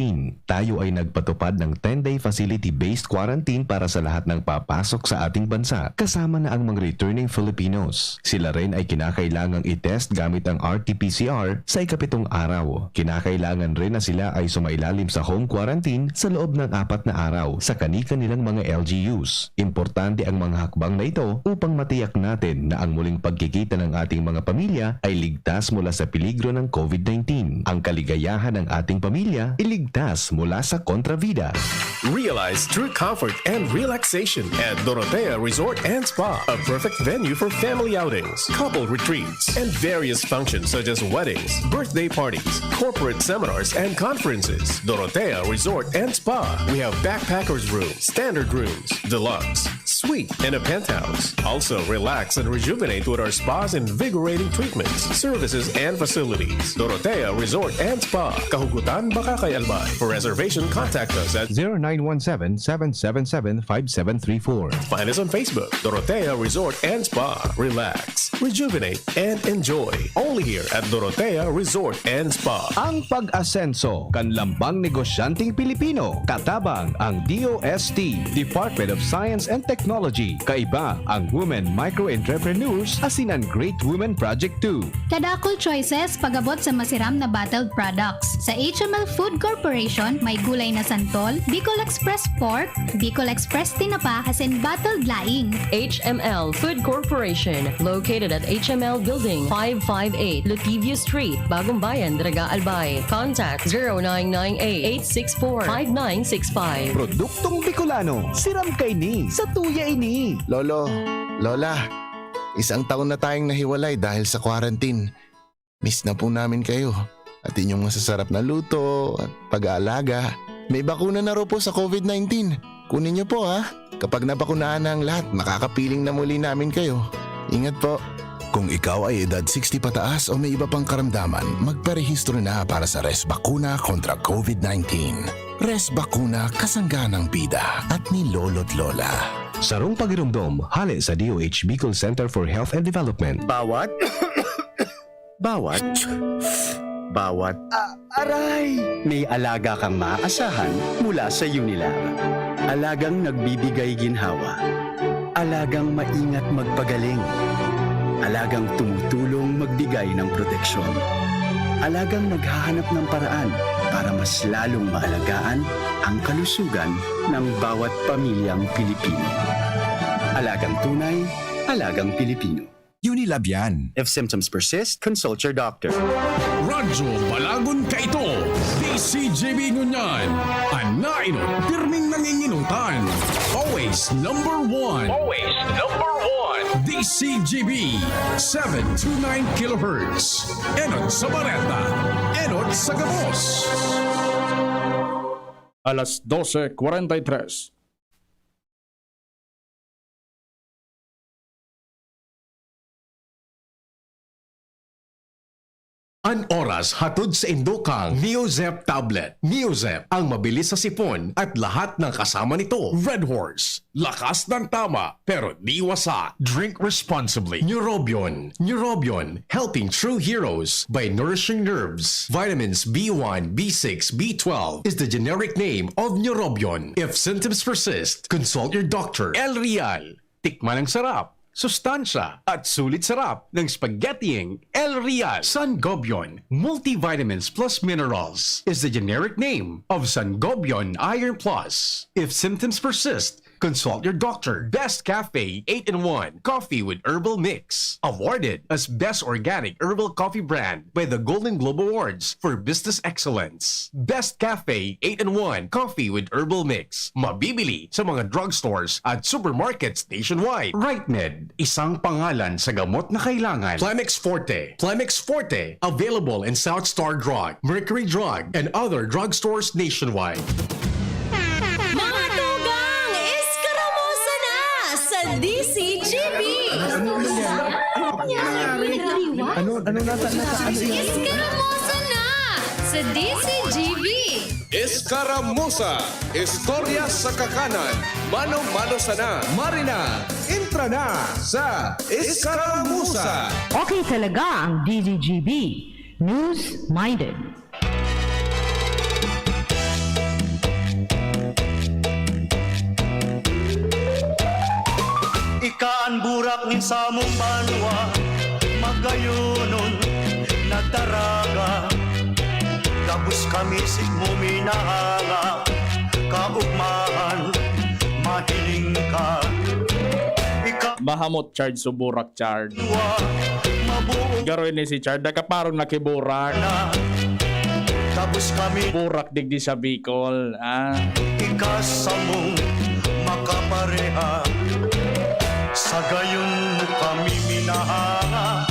tayo ay nagpatupad ng 10-day facility-based quarantine para sa lahat ng papasok sa ating bansa, kasama na ang mga returning Filipinos. Sila rin ay kinakailangang i-test gamit ang RT-PCR sa ikapitong araw. Kinakailangan rin na sila ay sumailalim sa home quarantine sa loob ng 4 na araw sa kani-kanilang mga LGUs. Importante ang mga hakbang na ito upang matiyak natin na ang muling pagkikita ng ating mga pamilya ay ligtas mula sa peligro ng COVID-19. Ang kaligayahan ng ating pamilya iligtas mula sa kontravida. Realize true comfort and relaxation at Dorotea Resort and Spa, a perfect venue for family outings, couple retreats, and various functions such as weddings, birthday parties, corporate seminars, and conferences. Dorotea Resort and Spa. We have backpackers rooms, standard rooms, deluxe, suite, and a penthouse. Also, relax and rejuvenate with our spas and invigorating treatments, services, and facilities. Dorotea Resort and Spa, Kahugutan, Bakakay, Albay. For reservation, contact us at 0917-777-5734. Find us on Facebook, Dorotea Resort and Spa. Relax, rejuvenate, and enjoy. Only here at Dorotea Resort and Spa. Ang pag-asenso, kanlambang negosyanteng Pilipino, katabang ang DOST, Department of Science and Technology, kaiba ang Women Micro-Entrepreneurs, asinan Great Women Project 2. Kadakol choices pagabot sa masiram na bottled products. Sa HML Food Corporation, may gulay na santol, Bicol Express Pork, Bicol Express Tinapa, asin bottled laing. HML Food Corporation, located at HML Building 558, Lutivio Street, Bagong Bayan, Daraga, Albay. Contact 0998-864-5965. Produktong Bicolano, siram kay ni, sa tuya ini. Lolo, Lola, 1 taon na tayong nahiwalay dahil sa quarantine. Miss na po namin kayo at inyong masasarap na luto at pag-aalaga. May bakuna na raw po sa COVID-19. Kunin niyo po ha. Kapag nabakunahan na ang lahat, makakapiling na muli namin kayo. Ingat po. Kung ikaw ay edad 60 pataas o may iba pang karamdaman, magparehistro na para sa Res Bakuna kontra COVID-19. Res Bakuna, kasangga ng bida at ni Lolo't Lola. Sarong pagirumdom, hali sa DOH Bicol Center for Health and Development. Bawat aray! May alaga kang maaasahan mula sa Unilar. Alagang nagbibigay ginhawa. Alagang maingat magpagaling. Alagang tumutulong magbigay ng proteksyon. Alagang naghahanap ng paraan para mas lalong maalagaan ang kalusugan ng bawat pamilyang Pilipino. Alagang tunay, alagang Pilipino. Unilab yan. If symptoms persist, consult your doctor. Radyo Balagon Kaito, DCJB Ngunyan, Anaino, pirming nanginginutan. Always number one. Always number one. DCJB, 729 kHz. Enot sa Bareta, Enot sa Gabos. Alas 12:43. An oras hatod sa Indokang Neozep Tablet. Neozep, ang mabilis sa sipon at lahat ng kasama nito. Red Horse, lakas ng tama pero di wasa. Drink responsibly. Neurobion. Neurobion, helping true heroes by nourishing nerves. Vitamins B1, B6, B12 is the generic name of Neurobion. If symptoms persist, consult your doctor. El Real, tikman ang sarap, sustansya at sulit sarap ng spaghettiing El Real. Sangobion, multivitamins plus minerals, is the generic name of Sangobion Iron Plus. If symptoms persist, consult your doctor. Best Cafe 8-in-1 Coffee with Herbal Mix. Awarded as Best Organic Herbal Coffee Brand by the Golden Globe Awards for Business Excellence. Best Cafe 8-in-1 Coffee with Herbal Mix. Mabibili sa mga drugstores at supermarkets nationwide. RightMed, isang pangalan sa gamot na kailangan. Plemex Forte. Plemex Forte, available in South Star Drug, Mercury Drug, and other drugstores nationwide. Mga tugang, iskaramosa na sa DCGB! Iskaramosa na sa DCGB! Escaramuza, istorya sa kakanan, mano-mano sana. Marina, intra na sa Escaramuza. Okay talaga ang DCGB. News-minded. Ikaan burak ni sa mong banwa, magayunon, nagtaraga. Tapos kami muminahanga, kaugmahan, mahiling ka. Mahamot Chard suburak Chard. Garoy ni si Chard nakaparong nakiburak. Tapos kami burak digdi sa Bicol. Ikasamong makapareha, sa gayon kami minahanga,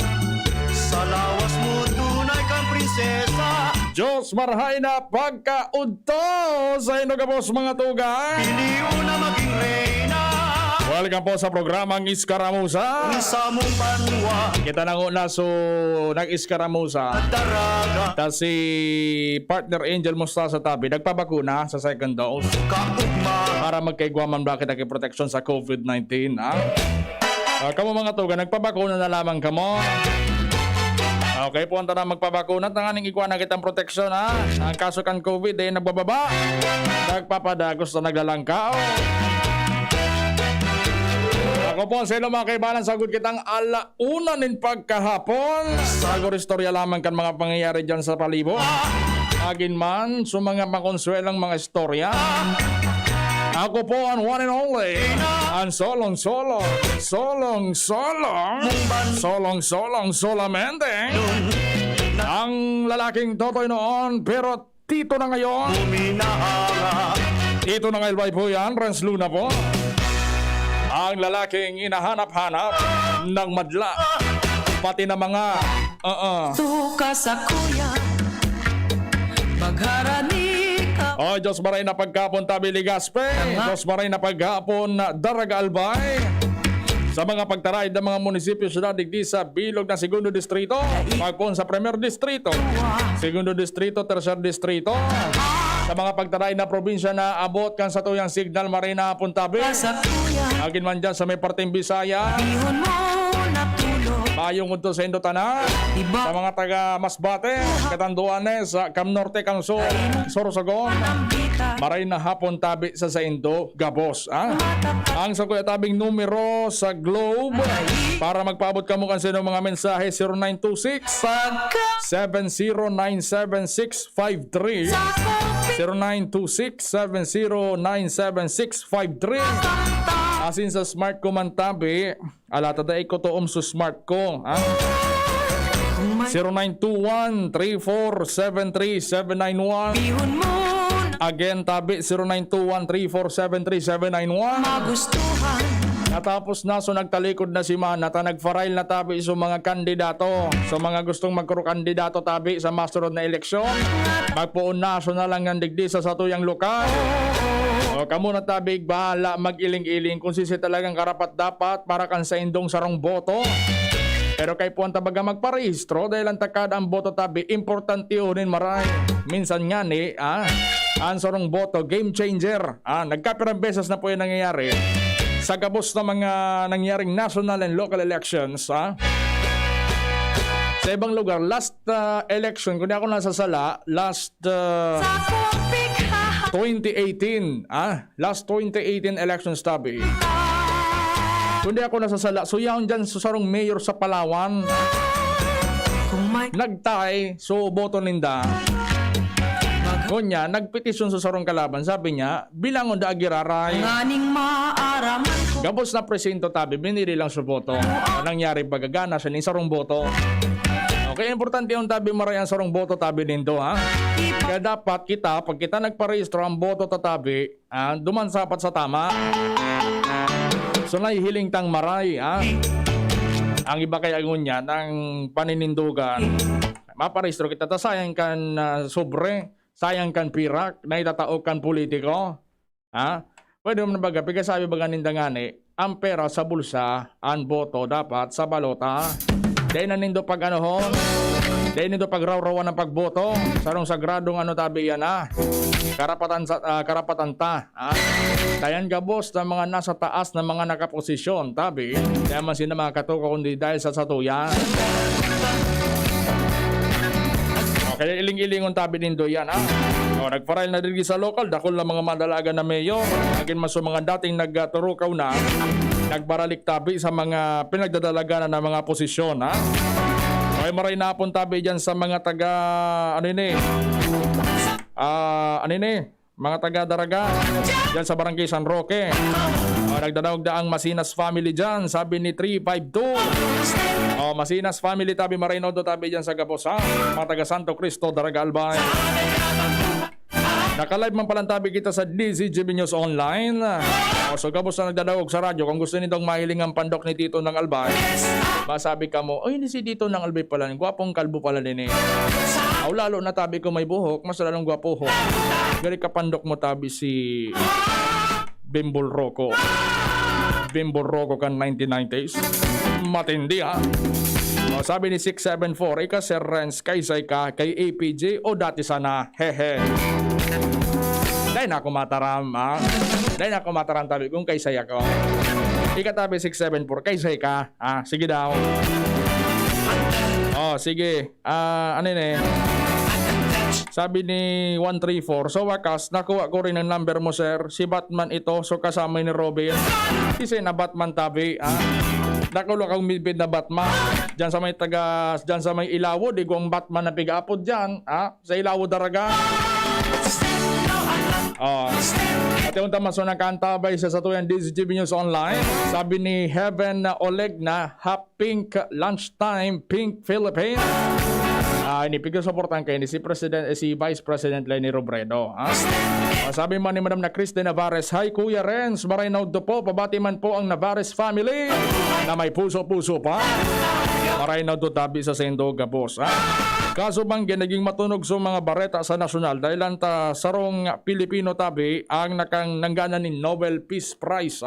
sa lawas mo tunay kang prinsesa. Diyos marhay na pagkaudto sa inogabos mga tugay. Piliuna maging reyna. Welcome po sa programang Iskaramusa. Isa mong banwa. Kita nang una so nag-Iskaramusa. Ta si partner Angel Musta sa tabi nagpabakuna sa second dose. Para magkaigwaman bakit protection sa COVID-19. Kamo mga tuga, nagpabakuna na lamang kamo. Okay, punta na magpabakuna. Tanganing ikuha na kitang proteksyon ha. Ang kaso kan COVID ay nagbababa. Nagpapadagos na naglalangkaw. Ako po sa ilo mga kaibanan, sagot kitang alauna nin pagkahapon. Sagot istorya lamang kan mga pangyayari dyan sa palibo. Agin man, so mga makonsuelang mga istorya. Ako po ang one and only, ang solong-solong solamente. Ang lalaking totoy noon, pero tito na ngayon. Tito na ngayon po yan, Renz Luna po. Ang lalaking inahanap-hanap ng madla, pati na mga Tuka sa kuya, magharani. Oh, Diyos maray na pagkapon tabi Ligaspe. Diyos maray na pagkapon na Daraga Albay. Sa mga pagtaraid ng mga munisipyo sila digdi sa bilog na Segundo Distrito, pagpon sa Premier Distrito, Segundo Distrito, Tercer Distrito. Sa mga pagtaraid na probinsya na abot kan sa tuyang signal maray na puntabi. Agin man dyan sa may parteng Bisaya. Mayong unto sa Indotana, sa mga taga Masbate, Catanduanes, Cam Norte, Cam Sur, Sorsogon, maray na hapon tabi sa Indo, Gabos. Ang sa kuya tabing numero sa Globe, para magpaabot ka mo kanino mga mensahe, 0926-7097653, 0926-7097653. Asin sa smart ko man tabi, alata da ko to sa smart ko. 0921-3473-791. Again tabi, 0921-3473-791. Magustuhan. Natapos na so nagtalikod na si Manata, nagfarail na tabi sa mga kandidato. Sa mga gustong magkuro-kandidato tabi sa masunod na eleksyon, magpuon na so na lang ng digdi sa satuyang lokal. O kamo na tabig bahala mag-iling-iling kung sisi talagang karapat-dapat para kan sa indong sarong boto. Pero kay puwanta baga magparehistro dahil ang takad ang boto tabi, importante unin maray. Minsan nga ni, ang sarong boto, game changer. Nagkapirang beses na po yung nangyayari sa gabos na mga nangyaring national and local elections. Sa ibang lugar, last election, kung di ako nasasala, last 2018, last 2018 elections tabi. Kundi ako nasasala, so yaon dyan sa sarong mayor sa Palawan. Nagtay, so boto ninda. Kunya, nagpetisyon sa sarong kalaban. Sabi niya, bilangon da agiraray. Gabos na presinto tabi, binili lang sa boto. Nangyari bagagana sa sarong boto. Okay, importante yung tabi maray ang sarong boto tabi nindo, Kaya dapat kita, pag kita nagparehistro ang boto tatabi, dumansapat sa tama. So nahihiling tang maray, ang iba kaya ngunya ng paninindugan. Maparehistro kita, sayang kan sobre, sayang kan pirak, naitataog kan politiko. Pwede mo nabaga, pagkasabi baga nindangani, ang pera sa bulsa, ang boto dapat sa balota. Dahil na nindo pag dahil nindo pag raw-rawan ng pagboto, sarong sagradong tabi yan karapatan ta. Dayan gabos ng mga nasa taas na mga nakaposisyon tabi, dahil man sila mga katuko kundi dahil sa satuyan. Kaya iling-ilingon tabi nindo yan nagfarail na din sa local, dakol na mga madalaga na mayor, agin maso mga dating nagturukaw na, nagbaralik tabi sa mga pinagdadalaga na ng mga posisyon. Ay maray na apon tabi dyan sa mga taga mga taga-Daraga dyan sa Barangay San Roque. Nagdadaog daang Masinas family dyan, sabi ni 352. Masinas family tabi Marinodo tabi dyan sa Gabos, ha? Mga taga Santo Cristo, Daraga Albay. Naka-live man palang tabi kita sa DZGB News Online. So Gabos na nagdadaog sa radyo, kung gusto nitong mahiling ang pandok ni Tito ng Albay, masabi ka mo, hindi si Tito ng Albay pala, gwapong kalbo pala din eh. Lalo na tabi ko may buhok, mas lalong gwapo ho. Gali kapandok mo tabi si Bimbol Rocco. Bimbol Rocco kan 1990s. Matindi ha. Sabi ni 674, ika Sir Renz, kaysay ka kay APJ o dati sana, hehe. Dahil na ako mataram ha. Dahil na ako mataram tabi kung kaysay ako. Ika tabi 674, kaysay ka ha. Sige daw. Sige. Sabi ni 134, so wakas, nakuha ko rin ang number mo, sir. Si Batman ito, so kasama ni Robin. Kasi na Batman tabi, nakulo kang midbid na Batman. Diyan sa may Ilawo, di ko ang Batman na pig-apod dyan, sa Ilawo Daraga. At yung tamaso ng kantabay sa satuyan DZGB News Online. Sabi ni Heaven Oleg na Hap Pink Lunchtime Pink Philippines. Inipigil supportan kayo ni si Vice President Leni Robredo. Sabi man ni Madam na Christy Navarez, hi Kuya Renz, Marinaud po, pabati man po ang Navarez family na may puso-puso pa. Marinaud do tabi sa Sendo Gabos. Kaso bang naging matunog sa mga bareta sa nasyonal dahil anta sarong Pilipino tabi ang nanggana ni Nobel Peace Prize.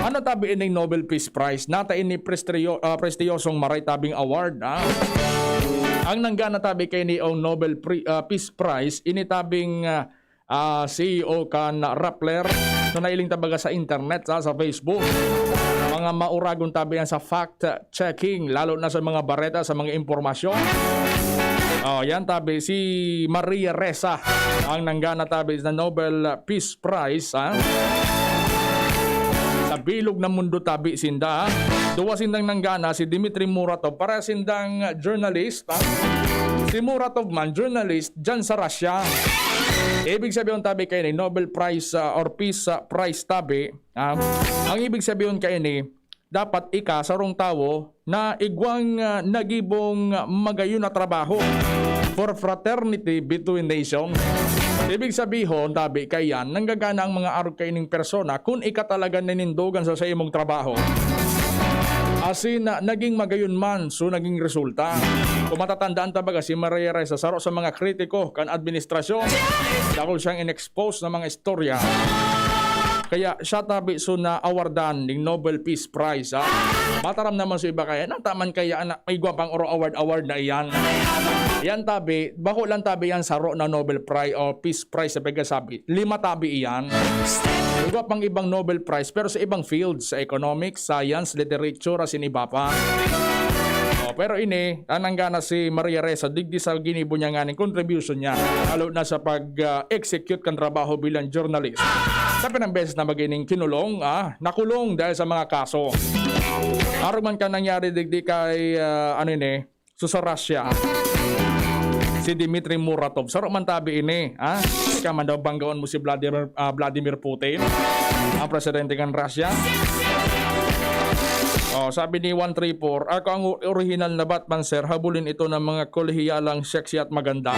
Ano tabi ini Nobel Peace Prize? Nata ini prestiyosong maray tabing award. Ang nanggana tabi kay ni Nobel Peace Prize ini tabing CEO kan Rappler na nailing tabaga sa internet sa Facebook. Mga mauragon tabi yan sa fact-checking, lalo na sa mga bareta, sa mga impormasyon. Yan tabi, si Maria Ressa, ang nanggana tabi na Nobel Peace Prize. Sa bilog ng mundo tabi sinda. Duwa sindang nanggana si Dmitry Muratov, para sindang journalist. Si Muratov man, journalist, dyan sa Russia. Ibig sabihin tabi kayo ni Nobel Prize or Peace Prize tabi. Ang ibig sabihin kayo ni dapat ika sarong tao na igwang nagibong magayon na trabaho for fraternity between nations. Ibig sabihin tabi kayan nanggagana ang mga arog kayo ng persona kung ika talaga nanindogan sa imong trabaho. Asin naging magayon man, so naging resulta. Kung matatandaan tabaga si Maria Ressa saro sa mga kritiko kan administrasyon, dahil siyang in-expose na mga istorya. Kaya siya tabi so na awardan ng Nobel Peace Prize. Mataram naman sa iba kaya, nataman kaya may gwapang award na iyan. Yan tabi, bako lang tabi yan saro na Nobel Prize o Peace Prize sa pagkasabi. 5 tabi iyan. May gwapang ibang Nobel Prize pero sa ibang fields, sa economics, science, literature, asin iba pa. Pero ini, ananggana si Maria Ressa, digdi sa ginibo niya nga ng contribution niya, lalo na sa pag-execute kan trabaho bilang journalist. Sabi ng beses na magining kinulong, nakulong dahil sa mga kaso. Araw man ka nangyari digdi kay, sa Russia. Si Dmitry Muratov. Saro man tabi ini. Ika man daw banggaon mo si Vladimir Putin, ang presidente ng Russia. Sabi ni 134, ako ang original na Batman, sir. Habulin ito ng mga kolehiyalang sexy at maganda.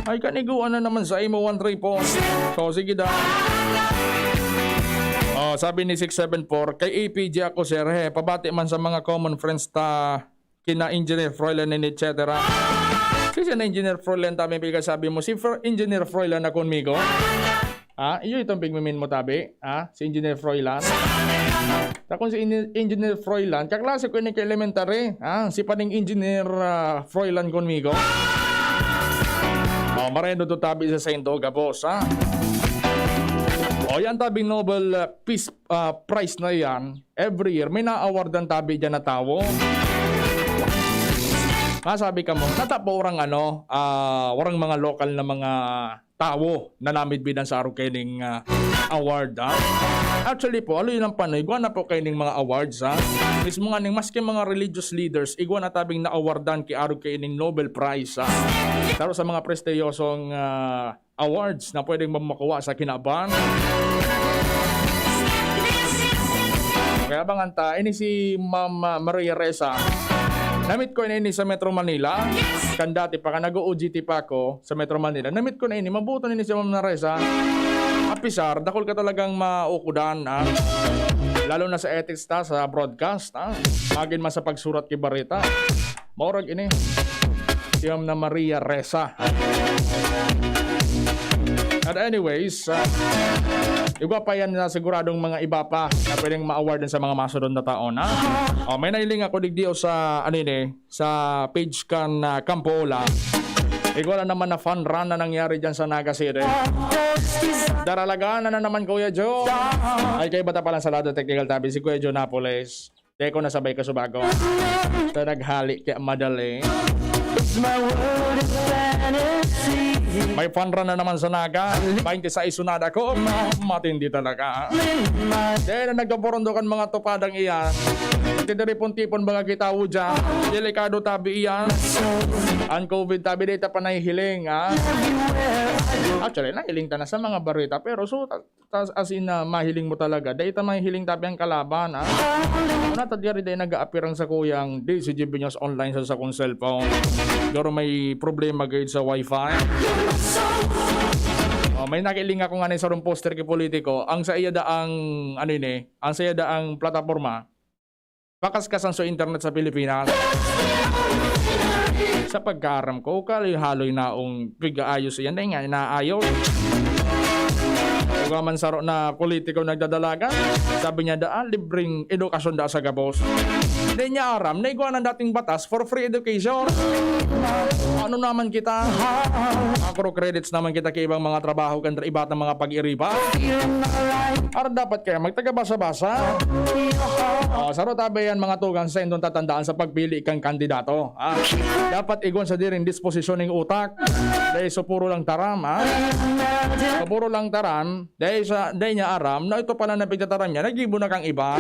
Ay, kaniguan na naman sa imo 134. So, sige daw. Sabi ni 674, kay APJ ako, sir. Pabati man sa mga common friends kina Engineer Froilan and etc. Kasi na Engineer Froilan tabi sabi mo, si Engineer Froilan na konmigo. Iyo itong pigmimin mo tabi, si Engineer Froilan. Kung si Engineer Froilan, kaklase ko ni elementary, si paning Engineer Froilan konmigo. Mareno to tabi sa Saint Gabos, yan tabing Nobel Peace Prize na yan, every year may na-awardan tabi dyan na tao. Sabi ka mo, natapo orang orang mga lokal na mga tao na namid bidan sa arukening award. Actually po, alo yun ang panoy, igwa na po kayo ng mga awards. Mismo nga ning maski mga religious leaders, igwa na tabing na-awardan ki arog kayo ng Nobel Prize. Taro sa mga prestiyosong awards na pwedeng makuha sa kinaban. Kaya banganta, ini si Ma'am Maria Ressa. Namit ko na ini sa Metro Manila. Kandati pa ka, nag-OGT pa ako sa Metro Manila. Namit ko na ini, mabuto na ini si Ma'am Ressa. Apisar, dakol ka talagang maukudan. Lalo na sa ethics ta, sa broadcast. Magin man sa pagsurat kay Barita. Maurag ini. Si Ma'am na Maria Ressa. At anyways, igwa pa yan na siguradong mga iba pa na pwedeng ma-awardan sa mga masunod na taon. May nailing ako digdiyo sa sa page kan Campola. Igwa na naman na fun run na nangyari dyan sa Naga City. Daralagaan na naman Kuya Joe. Ay kayo bata palang salado technical tabi si Kuya Joe Napoles. Teko nasabay ka subago. Sa naghali kaya madali. May fun run na naman sa Naga. 26 sunada ko. Matindi talaga. Dahil na nagkaporondokan mga tupadang iyan. Tiniripon-tipon mga kitawo dyan. Delikado tabi iyan. Ang COVID tabi dito pa nahihiling. Actually, nahihiling ta na sa mga barita. Pero so, as in mahiling mo talaga. Dahil mahihiling tabi ang kalaban. Natadiyari dahil nag-a-appearang sa kuyang DCGB News online sa kong cellphone. Pero may problema gayud sa wifi. May nakiling ako nga sa ron poster kay politiko. Ang sa iya daang ang sa iya daang plataforma pakaskasan sa internet sa Pilipinas. Sa pagkaram ko haloy naong pigaayos yan dahil nga inaayos. Kung man saro na politiko nagdadalaga, sabi niya daan libreng edukasyon da sa Gabos. Hindi niya aram, naigwa ng dating batas for free education. Ano naman kita? Macro credits naman kita kay ibang mga trabaho kan iba at mga pag-iriba. Ara dapat kaya magtaga-basa-basa. Saro tabi yan mga tugang sa indong tatandaan sa pagpili kang kandidato. Dapat igwan sa diring disposisyon ng utak. Dahil so puro lang taram. Puro lang taram. Dahil niya aram na ito pala na pagtataram niya, nagibo na kang iba.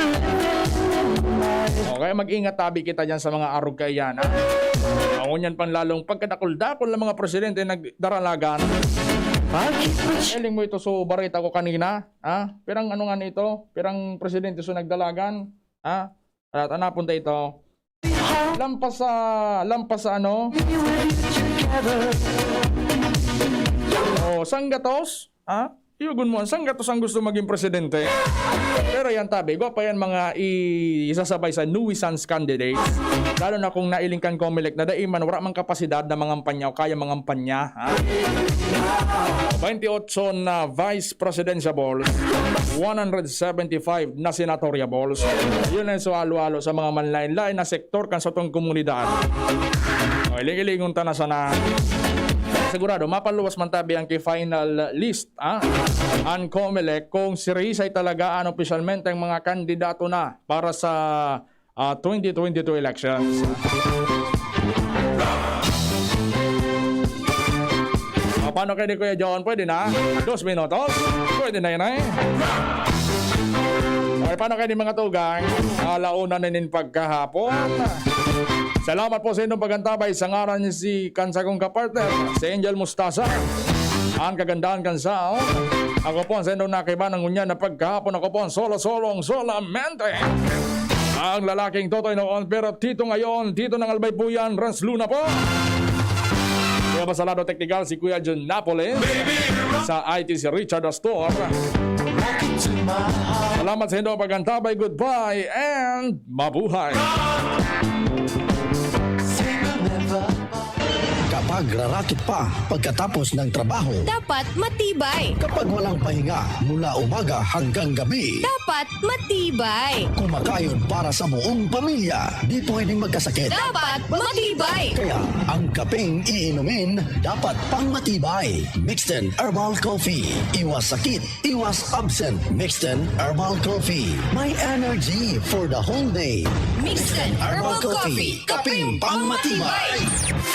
Okay, mag-ingat tabi kita dyan sa mga arog kayan. Ngunyan pan lalong pagkadakol-dakol ng mga presidente nagdaralagan. Eling mo ito so barita ko kanina. Pirang ano nga nito? Pirang presidente so nagdalagan. At napunta ito. Lampas sa ano? Sanggatos? Iugun mo, saan gatos ang gusto maging presidente? Pero yan tabi, pa yan mga isasabay sa nuisance candidates. Lalo na kung nailingkan Comelec na daiman, wala mang kapasidad na mangampanya o kaya mangampanya. 28 na vice presidential balls, 175 na senatorial balls. Yun ang sualo-alo sa mga manlain-lain na sektor kan sa itong komunidad. Iling-ilingon ta na sana. Sigurado, mapaluwas man tabi ang final list ang Comelec kung si Risa ay talagaan opisyalmente ang mga kandidato na para sa 2022 elections. Paano kayo ni Kuya John? Pwede na? 2 minutos? Pwede na yun Okay, paano kayo ni mga tugang? Alauna na nin pagkahapon. Salamat po sa inyong pagantabay sa ngaran niya si kansagong kapartner, si Angel Mustasa. Ang kagandahan kansao. Ako po sa inyong nakiba ng unya na pagkahapon. Ako po solo-solong solamente. Ang lalaking totoy noon pero tito ngayon, tito ng Albay Puyan, Rans Luna po. Kuya Basalado Technical si Kuya John Napoles. Sa IT si Richard Astor. Salamat sa inyong pagantabay. Goodbye and mabuhay. Kapag rarakit pa pagkatapos ng trabaho, Dapat matibay. kapag walang pahinga mula umaga hanggang gabi, Dapat matibay. kumakain para sa buong pamilya, di pwedeng magkasakit. Dapat matibay. Kaya ang kapeng iinumin dapat pang matibay. Mixten Herbal Coffee. Iwas sakit, iwas absent. Mixten Herbal Coffee. May energy for the whole day. Mixten Herbal Coffee. Kapeng pang matibay.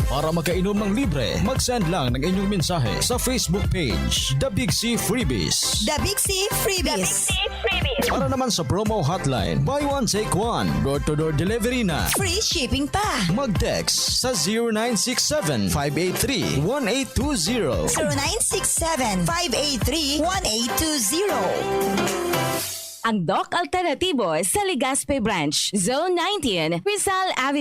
Para makainom ng libre, mag-send lang ng inyong mensahe sa Facebook page, The Big C Freebies. The Big C Freebies. Para naman sa promo hotline, buy one take one, door-to-door delivery na. Free shipping pa. Mag-text sa 0967-583-1820. 0967-583-1820. Ang Doc Alternativo sa Legazpi Branch, Zone 19, Rizal Avenue.